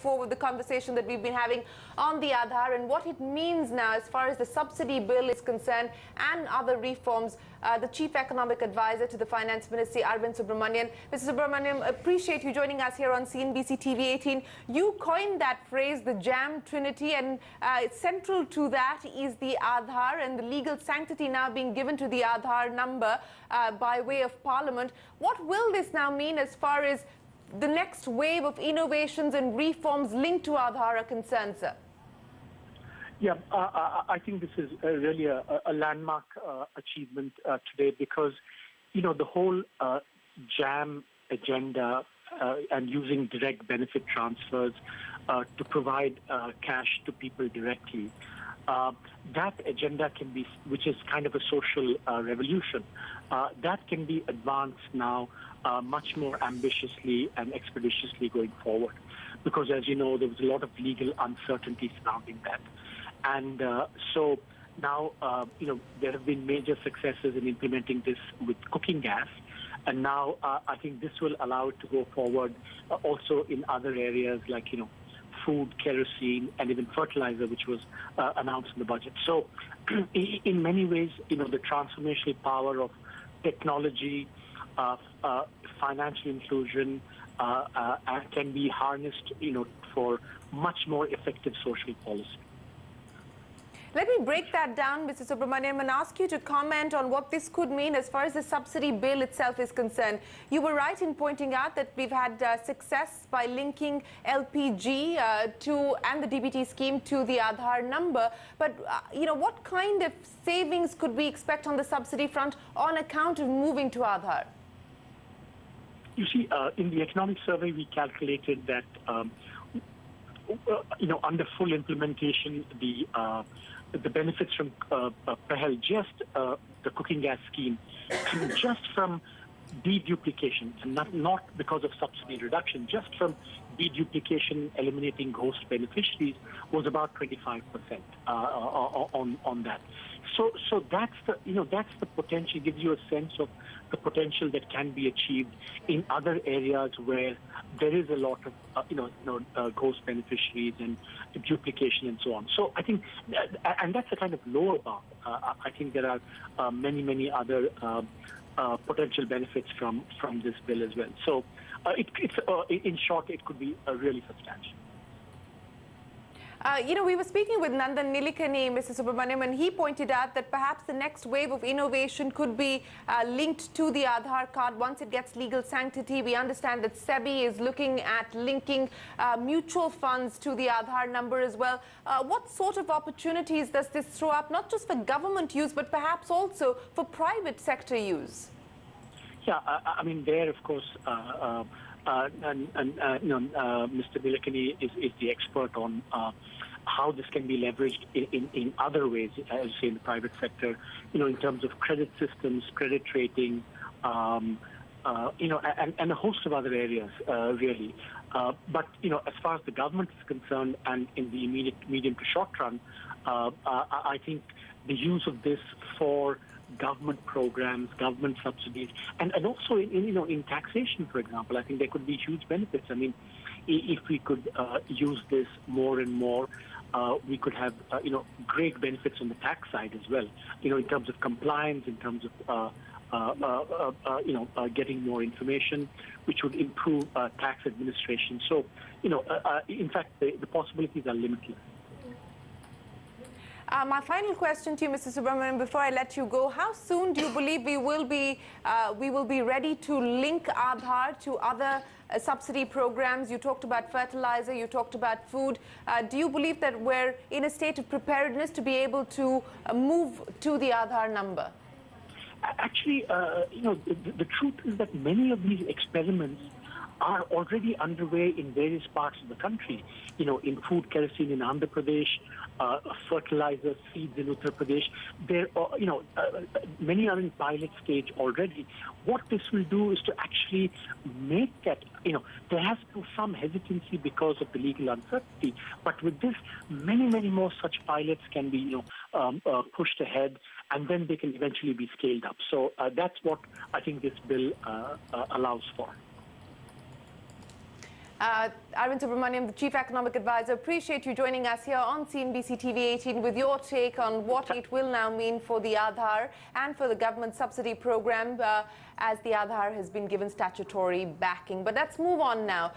forward the conversation that we've been having on the Aadhaar and what it means now as far as the subsidy bill is concerned and other reforms. The Chief Economic Advisor to the Finance Ministry, Arvind Subramanian. Mr. Subramanian, appreciate you joining us here on CNBC TV 18. You coined that phrase, the jam trinity, and central to that is the Aadhaar and the legal sanctity now being given to the Aadhaar number by way of Parliament. What will this now mean as far as the next wave of innovations and reforms linked to Aadhaar are concerned, sir? Yeah, I think this is really a landmark achievement today because, you know, the whole JAM agenda and using direct benefit transfers to provide cash to people directly, that agenda can be, which is kind of a social revolution, that can be advanced now much more ambitiously and expeditiously going forward. Because, as you know, there was a lot of legal uncertainty surrounding that. And so now, you know, there have been major successes in implementing this with cooking gas. And now I think this will allow it to go forward also in other areas like, you know, food, kerosene, and even fertilizer, which was announced in the budget. So in many ways, you know, the transformational power of technology, financial inclusion can be harnessed, you know, for much more effective social policy. Let me break that down, Mr. Subramanian, and ask you to comment on what this could mean as far as the subsidy bill itself is concerned. You were right in pointing out that we've had success by linking LPG and the DBT scheme to the Aadhaar number. But, you know, what kind of savings could we expect on the subsidy front on account of moving to Aadhaar? You see, in the economic survey, we calculated that, you know, under full implementation, the benefits from Pahel, just the cooking gas scheme, just from deduplication, and not because of subsidy reduction, just from deduplication, eliminating ghost beneficiaries, was about 25% on that. So that's the, you know, that's the potential. Gives you a sense of the potential that can be achieved in other areas where there is a lot of ghost beneficiaries and duplication and so on. So I think, and that's a kind of lower bound. I think there are many other potential benefits from this bill as well. So in short, it could be really substantial. You know, we were speaking with Nandan Nilikani, Mr. Subramanian, and he pointed out that perhaps the next wave of innovation could be linked to the Aadhaar card once it gets legal sanctity. We understand that SEBI is looking at linking mutual funds to the Aadhaar number as well. What sort of opportunities does this throw up, not just for government use, but perhaps also for private sector use? Yeah, I mean, there, of course, Mr. Nilikani is the expert on how this can be leveraged in other ways, as you say, in the private sector, you know, in terms of credit systems, credit rating, you know, and a host of other areas, really. But, you know, as far as the government is concerned and in the immediate medium to short run, I think the use of this for government programs, government subsidies, and also in taxation, for example, I think there could be huge benefits. I mean, if we could use this more and more, we could have you know, great benefits on the tax side as well. You know, in terms of compliance, in terms of you know, getting more information, which would improve tax administration. So, you know, in fact, the possibilities are limitless. My final question to you, Mr. Subramanian, before I let you go, how soon do you believe we will be ready to link Aadhaar to other subsidy programs? You talked about fertilizer, you talked about food. Do you believe that we're in a state of preparedness to be able to move to the Aadhaar number? Actually, you know, the truth is that many of these experiments are already underway in various parts of the country. You know, in food, kerosene in Andhra Pradesh, fertilizer, seeds in Uttar Pradesh. There, you know, many are in pilot stage already. What this will do is to actually make that, you know, there has been some hesitancy because of the legal uncertainty, but with this, many more such pilots can be, you know, pushed ahead, and then they can eventually be scaled up. So that's what I think this bill allows for. Arvind Subramanian, the Chief Economic Advisor, appreciate you joining us here on CNBC TV 18 with your take on what it will now mean for the Aadhar and for the government subsidy program as the Aadhar has been given statutory backing. But let's move on now.